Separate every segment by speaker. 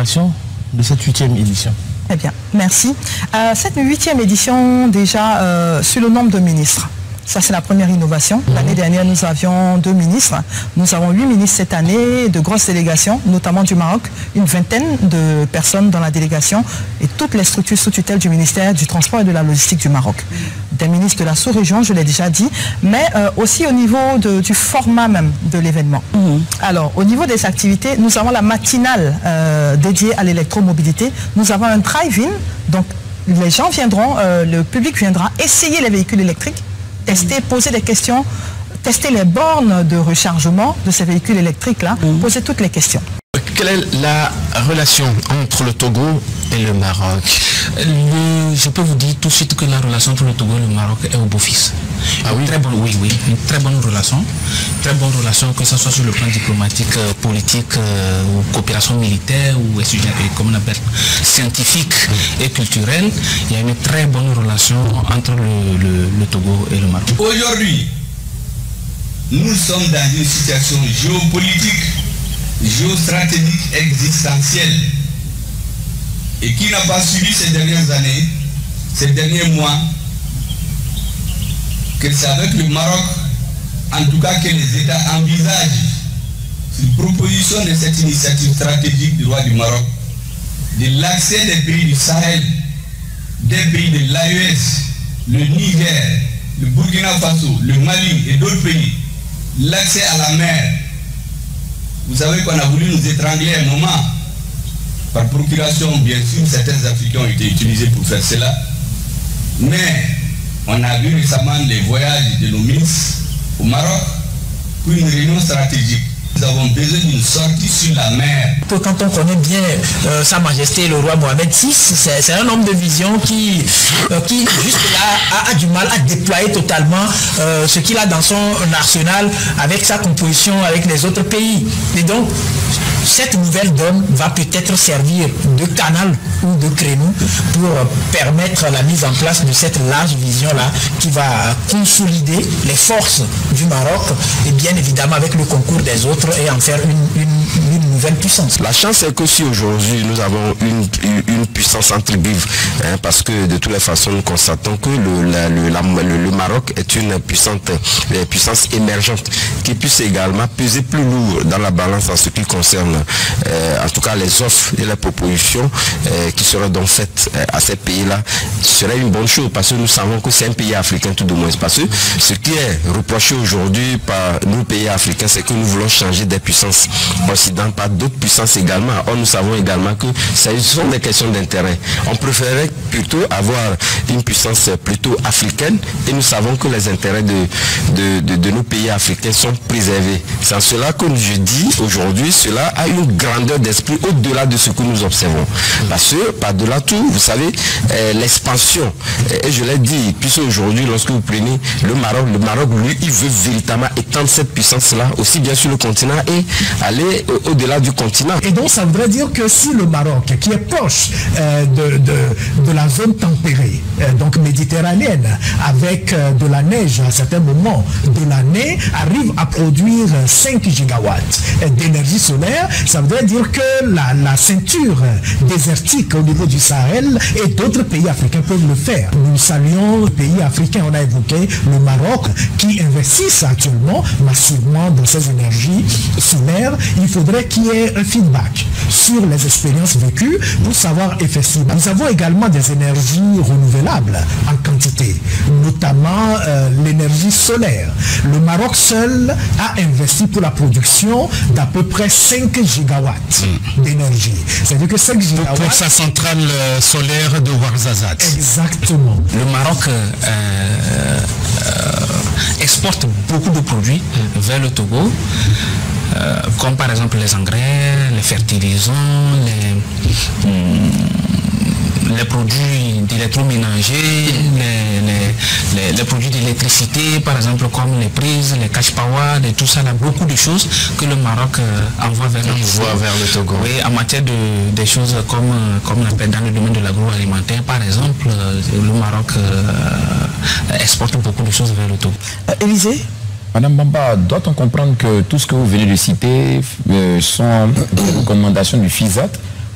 Speaker 1: innovations de cette 8e édition?
Speaker 2: Eh bien, merci. Cette 8e édition, déjà, sur le nombre de ministres. Ça, c'est la première innovation. L'année dernière, nous avions 2 ministres. Nous avons 8 ministres cette année, de grosses délégations, notamment du Maroc, une vingtaine de personnes dans la délégation et toutes les structures sous tutelle du ministère du Transport et de la Logistique du Maroc. Des ministres de la sous-région, je l'ai déjà dit, mais aussi au niveau du format même de l'événement. Alors, au niveau des activités, nous avons la matinale dédiée à l'électromobilité. Nous avons un drive-in, donc les gens viendront, le public viendra essayer les véhicules électriques, tester, poser des questions, tester les bornes de rechargement de ces véhicules électriques-là, poser toutes les questions.
Speaker 1: Quelle est la relation entre le Togo et le Maroc?
Speaker 3: Je peux vous dire tout de suite que la relation entre le Togo et le Maroc est au beau-fils.
Speaker 1: Ah oui?
Speaker 3: Très bonne, oui, une très bonne relation. Très bonne relation, que ce soit sur le plan diplomatique, politique, ou coopération militaire, ou comme on appelle, scientifique et culturelle. Il y a une très bonne relation entre le Togo et le Maroc.
Speaker 4: Aujourd'hui, nous sommes dans une situation géopolitique, géostratégique, existentielle, et qui n'a pas suivi ces dernières années, ces derniers mois, que c'est avec le Maroc, en tout cas, que les États envisagent, sur proposition de cette initiative stratégique du roi du Maroc, de l'accès des pays du Sahel, des pays de l'AES, le Niger, le Burkina Faso, le Mali et d'autres pays, l'accès à la mer. Vous savez qu'on a voulu nous étrangler un moment. Par procuration, bien sûr, certains Africains ont été utilisés pour faire cela. Mais on a vu récemment les voyages de nos ministres au Maroc pour une réunion stratégique. Nous avons besoin d'une sortie sur la mer.
Speaker 5: Quand on connaît bien Sa Majesté le roi Mohamed VI, c'est un homme de vision qui jusque-là a du mal à déployer totalement ce qu'il a dans son arsenal avec sa composition avec les autres pays. Et donc, cette nouvelle donne va peut-être servir de canal ou de créneau pour permettre la mise en place de cette large vision-là qui va consolider les forces du Maroc et bien évidemment avec le concours des autres et en faire une nouvelle puissance.
Speaker 1: La chance est que si aujourd'hui nous avons une puissance entre guillemets, parce que de toutes les façons nous constatons que le Maroc est une puissance émergente qui puisse également peser plus lourd dans la balance en ce qui concerne en tout cas les offres et les propositions qui seraient donc faites à ces pays-là serait une bonne chose parce que nous savons que c'est un pays africain tout de moins. Parce que ce qui est reproché aujourd'hui par nos pays africains, c'est que nous voulons changer des puissances occidentales par d'autres puissances également. Or nous savons également que ce sont des questions d'intérêt. On préférerait plutôt avoir une puissance plutôt africaine et nous savons que les intérêts de nos pays africains sont préservés. C'est en cela que je dis aujourd'hui, cela a une grandeur d'esprit au-delà de ce que nous observons. Parce que par-delà tout, vous savez, l'expansion, et je l'ai dit, puisque aujourd'hui, lorsque vous prenez le Maroc, lui, il veut véritablement étendre cette puissance-là, aussi bien sur le continent et aller au-delà du continent.
Speaker 6: Et donc, ça voudrait dire que si le Maroc, qui est proche de la zone tempérée, donc méditerranéenne, avec de la neige à certains moments de l'année, arrive à produire 5 gigawatts d'énergie solaire, ça voudrait dire que la ceinture désertique au niveau du Sahel et d'autres pays africains peuvent le faire. Nous saluons les pays africains, on a évoqué le Maroc qui investissent actuellement massivement dans ces énergies solaires. Il faudrait qu'il y ait un feedback sur les expériences vécues pour savoir effectivement. Nous avons également des énergies renouvelables en quantité, notamment l'énergie solaire. Le Maroc seul a investi pour la production d'à peu près 5 gigawatts d'énergie. C'est-à-dire que 5 gigawatts...
Speaker 7: Pour sa centrale solaire de Ouarzazate.
Speaker 6: Exactement.
Speaker 3: Le Maroc exporte beaucoup de produits vers le Togo, comme par exemple les engrais, les fertilisants, les produits d'électroménager, les produits d'électricité, par exemple comme les prises, les cash power, tout ça, là, beaucoup de choses que le Maroc envoie vers le Togo. Oui, en matière des choses comme on appelle dans le domaine de l'agroalimentaire, par exemple, le Maroc exporte beaucoup de choses vers le Togo.
Speaker 2: Élisée ?
Speaker 8: Madame Bamba, doit-on comprendre que tout ce que vous venez de citer sont des recommandations du FISAT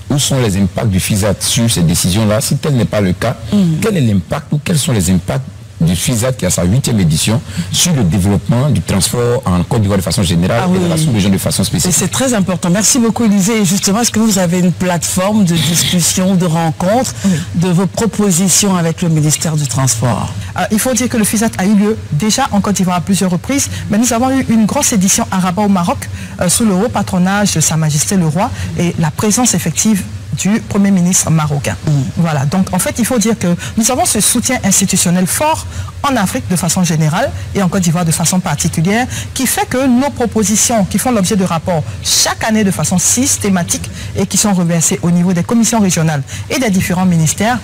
Speaker 8: où sont les impacts du FISAT sur ces décisions-là? Si tel n'est pas le cas, quel est l'impact ou quels sont les impacts du FISAT qui a sa 8e édition sur le développement du transport en Côte d'Ivoire de façon générale et de la sous-région de façon spécifique?
Speaker 2: C'est très important. Merci beaucoup, Élisée. Et justement, est-ce que vous avez une plateforme de discussion, de rencontre, de vos propositions avec le ministère du Transport? Il faut dire que le FISAT a eu lieu déjà en Côte d'Ivoire à plusieurs reprises, mais nous avons eu une grosse édition à Rabat au Maroc, sous le haut patronage de Sa Majesté le Roi et la présence effective du Premier ministre marocain. Voilà, donc en fait il faut dire que nous avons ce soutien institutionnel fort en Afrique de façon générale et en Côte d'Ivoire de façon particulière, qui fait que nos propositions qui font l'objet de rapports chaque année de façon systématique et qui sont reversées au niveau des commissions régionales et des différents ministères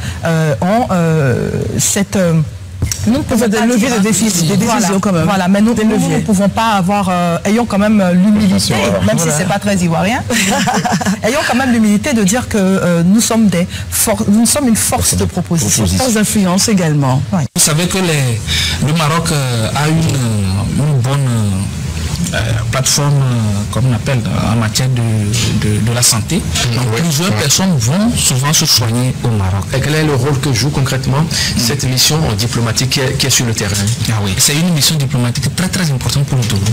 Speaker 2: ont cette... Nous pouvons des leviers de déficit, des décisions quand même. Voilà, mais nous ne pouvons pas avoir, ayons quand même l'humilité, même si c'est pas très ivoirien, ayons quand même l'humilité de dire que nous sommes une force de proposition. Force d'influence également.
Speaker 3: Vous savez que le Maroc a une bonne plateforme, comme on appelle, en matière de la santé. Donc, plusieurs personnes vont souvent se soigner au Maroc.
Speaker 9: Et quel est le rôle que joue concrètement cette mission diplomatique qui est sur le terrain?
Speaker 3: C'est une mission diplomatique très très importante pour le Togo.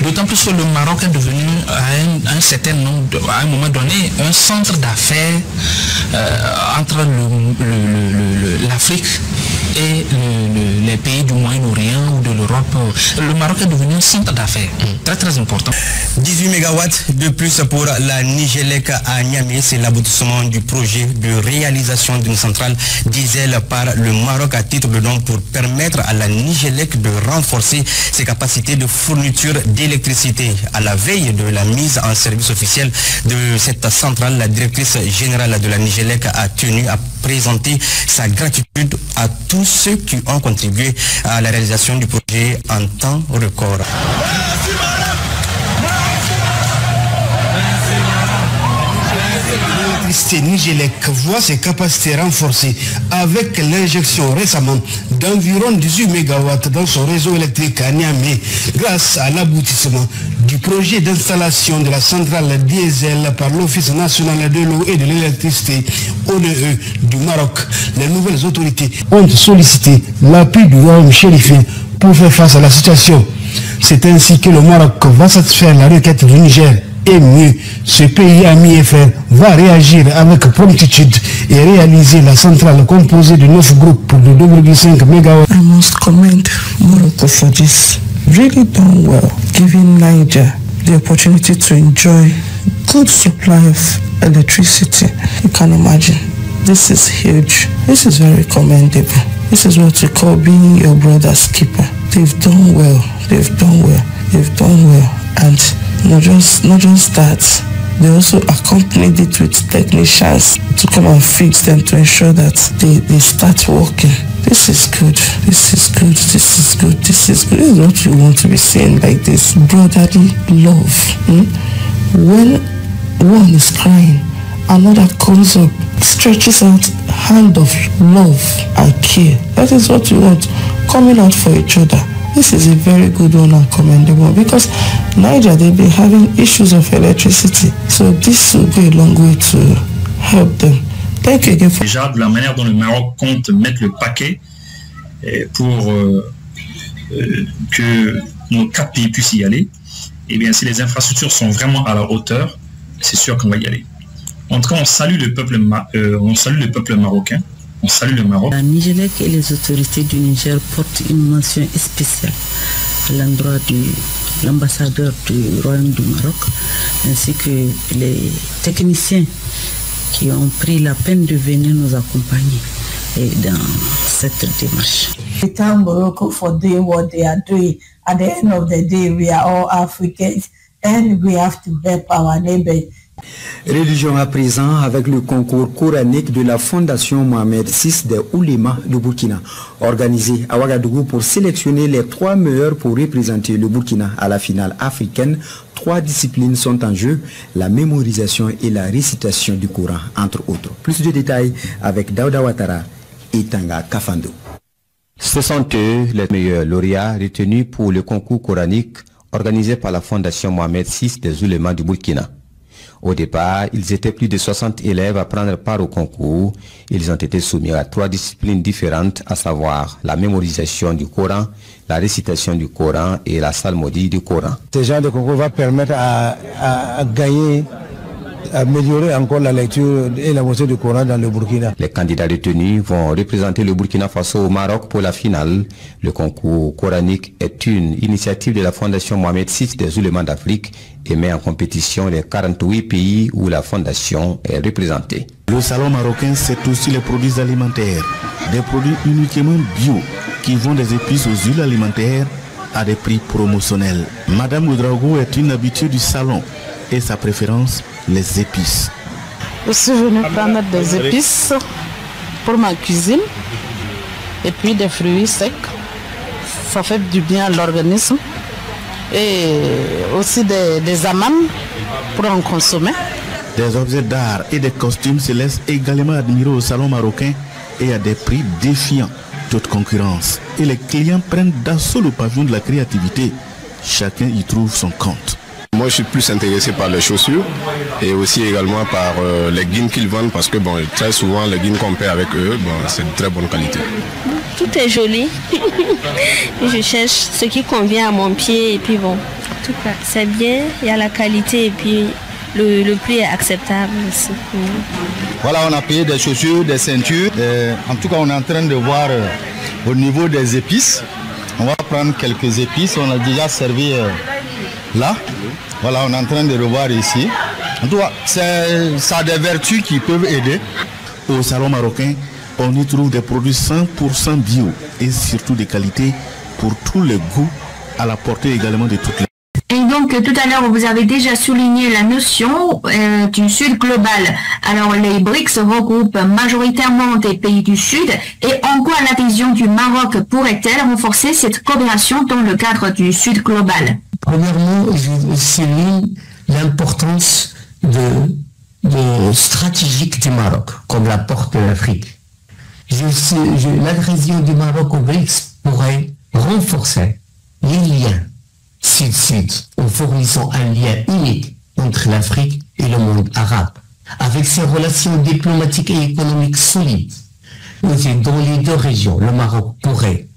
Speaker 3: D'autant plus que le Maroc est devenu à un moment donné un centre d'affaires entre l'Afrique et les pays du Moyen-Orient ou de l'Europe. Le Maroc est devenu un centre d'affaires très très important.
Speaker 10: 18 MW de plus pour la Nigélec à Niamey, c'est l'aboutissement du projet de réalisation d'une centrale diesel par le Maroc à titre de don pour permettre à la Nigélec de renforcer ses capacités de fourniture d'électricité. À la veille de la mise en service officielle de cette centrale, la directrice générale de la Nigélec a tenu à présenter sa gratitude à tous ceux qui ont contribué à la réalisation du projet en temps record.
Speaker 11: Nigélec voit ses capacités renforcées avec l'injection récemment d'environ 18 MW dans son réseau électrique à Niamey grâce à l'aboutissement du projet d'installation de la centrale diesel par l'Office national de l'eau et de l'électricité ONE du Maroc. Les nouvelles autorités ont sollicité l'appui du royaume chérifien pour faire face à la situation. C'est ainsi que le Maroc va satisfaire la requête du Niger. Et mieux, ce pays ami et frère va réagir avec promptitude et réaliser la centrale composée de 9 groupes de 2,5 MW.
Speaker 12: I must commend Morocco for this. Really done well, giving Niger the opportunity to enjoy good supply of electricity. You can imagine. This is huge. This is very commendable. This is what we call being your brother's keeper. They've done well. They've done well. They've done well. And not just that, they also accompanied it with technicians to come and fix them to ensure that they start working. This is good. This is good. This is good. This is good. This is what you want to be seeing, like this brotherly love. When one is crying, another comes up, stretches out hand of love and care. That is what you want, coming out for each other. This is a very good one and commendable because Niger, they've been having issues of electricity. So this will go a long way to help them. Thank you again for...
Speaker 13: Déjà, de la manière dont le Maroc compte mettre le paquet pour que nos 4 pays puissent y aller, et bien si les infrastructures sont vraiment à la hauteur, c'est sûr qu'on va y aller. En tout cas, on salue le peuple marocain. On salue le Maroc.
Speaker 14: La Nigélec et les autorités du Niger portent une mention spéciale à l'endroit de l'ambassadeur du Royaume du Maroc, ainsi que les techniciens qui ont pris la peine de venir nous accompagner dans cette démarche.
Speaker 12: We thank Morocco for doing what they are doing. At the end of the day, we are all Africans and we have to help our neighbors.
Speaker 15: Religion à présent avec le concours coranique de la Fondation Mohamed VI des Oulémas de Burkina, organisé à Ouagadougou pour sélectionner les 3 meilleurs pour représenter le Burkina à la finale africaine. 3 disciplines sont en jeu, la mémorisation et la récitation du Coran, entre autres. Plus de détails avec Daouda Ouattara et Tanga Kafando.
Speaker 16: Ce sont eux les meilleurs lauréats retenus pour le concours coranique organisé par la Fondation Mohamed VI des Oulémas du Burkina. Au départ, ils étaient plus de 60 élèves à prendre part au concours. Ils ont été soumis à 3 disciplines différentes, à savoir la mémorisation du Coran, la récitation du Coran et la psalmodie du Coran.
Speaker 11: Ce genre de concours va permettre à gagner, à améliorer encore la lecture et la moitié du Coran dans le Burkina.
Speaker 16: Les candidats retenus vont représenter le Burkina Faso au Maroc pour la finale. Le concours coranique est une initiative de la Fondation Mohamed VI des oulémas d'Afrique et met en compétition les 48 pays où la fondation est représentée.
Speaker 17: Le salon marocain, c'est aussi les produits alimentaires, des produits uniquement bio qui vont des épices aux huiles alimentaires à des prix promotionnels. Madame Oudraogo est une habituée du salon et sa préférence, les épices.
Speaker 14: Je suis venue prendre des épices pour ma cuisine et puis des fruits secs. Ça fait du bien à l'organisme et aussi des amandes pour en consommer.
Speaker 17: Des objets d'art et des costumes se laissent également admirer au salon marocain et à des prix défiant toute concurrence. Et les clients prennent d'assaut le pavillon de la créativité. Chacun y trouve son compte.
Speaker 18: Moi, je suis plus intéressé par les chaussures et aussi également par les guines qu'ils vendent parce que bon, très souvent, les guines qu'on paie avec eux, bon, c'est de très bonne qualité.
Speaker 19: Tout est joli. Je cherche ce qui convient à mon pied et puis bon, en tout cas, c'est bien, il y a la qualité et puis le prix est acceptable aussi.
Speaker 20: Voilà, on a payé des chaussures, des ceintures. En tout cas, on est en train de voir au niveau des épices. On va prendre quelques épices. On a déjà servi là. Voilà, on est en train de revoir ici. En tout cas, ça a des vertus qui peuvent aider.
Speaker 17: Au salon marocain, on y trouve des produits 100% bio et surtout des qualités pour tous les goûts, à la portée également de toutes les...
Speaker 21: Et donc, tout à l'heure, vous avez déjà souligné la notion du Sud global. Alors, les BRICS regroupent majoritairement des pays du Sud. Et en quoi l'adhésion du Maroc pourrait-elle renforcer cette coopération dans le cadre du Sud global?
Speaker 22: Premièrement, je souligne l'importance stratégique du Maroc comme la porte de l'Afrique. L'adhésion du Maroc au BRICS pourrait renforcer les liens Sud-Sud en fournissant un lien unique entre l'Afrique et le monde arabe. Avec ses relations diplomatiques et économiques solides, dans les deux régions, le Maroc pourrait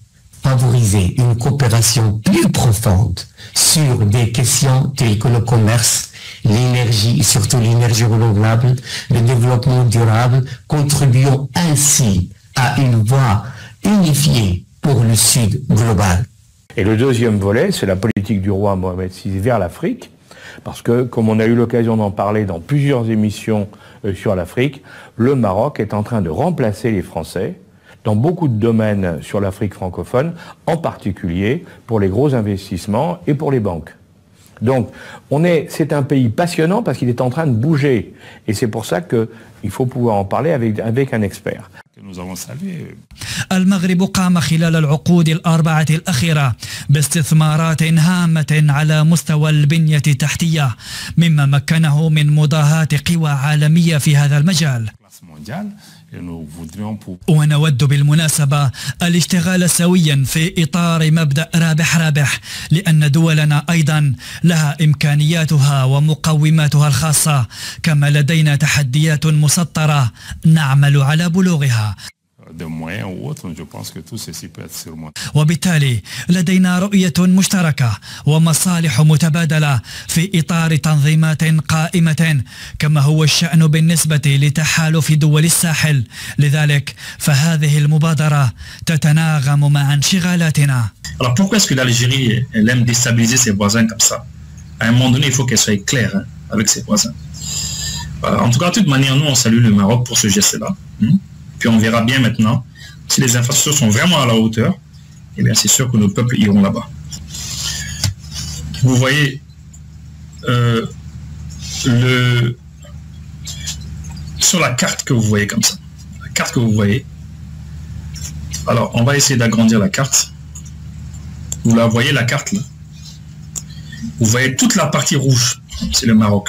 Speaker 22: favoriser une coopération plus profonde sur des questions telles que le commerce, l'énergie et surtout l'énergie renouvelable, le développement durable, contribuant ainsi à une voie unifiée pour le Sud global.
Speaker 23: Et le deuxième volet, c'est la politique du roi Mohamed VI vers l'Afrique, parce que, comme on a eu l'occasion d'en parler dans plusieurs émissions sur l'Afrique, le Maroc est en train de remplacer les Français dans beaucoup de domaines sur l'Afrique francophone, en particulier pour les gros investissements et pour les banques. Donc, c'est un pays passionnant parce qu'il est en train de bouger. Et c'est pour ça qu'il faut pouvoir en parler avec un expert. Nous avons salué.
Speaker 24: المغرب قام خلال العقود الأربعة الأخيرة باستثمارات هامة على مستوى البنية التحتية مما مكنه من مضاهاة قوى عالمية في هذا المجال. ونود بالمناسبة الاشتغال سويا في إطار مبدأ رابح رابح لأن دولنا أيضا لها إمكانياتها ومقوماتها الخاصة كما لدينا تحديات مسطرة نعمل على بلوغها. وبالتالي لدينا رؤية مشتركة ومصالح متبادلة في إطار تنظيمات قائمة كما هو الشأن بالنسبة لتحالف دول الساحل. لذلك فهذه المبادرة تتناغم مع انشغالاتنا.
Speaker 13: Alors pourquoi est-ce que l'Algérie aime déstabiliser ses voisins comme ça? À un moment donné, il faut qu'elle soit claire avec ses voisins. En tout cas, de toute manière, nous on salue le Maroc pour ce geste-là. Puis on verra bien maintenant, si les infrastructures sont vraiment à la hauteur, eh bien c'est sûr que nos peuples iront là-bas. Vous voyez, sur la carte que vous voyez comme ça, la carte que vous voyez, alors on va essayer d'agrandir la carte. Vous la voyez la carte là. Vous voyez toute la partie rouge, c'est le Maroc.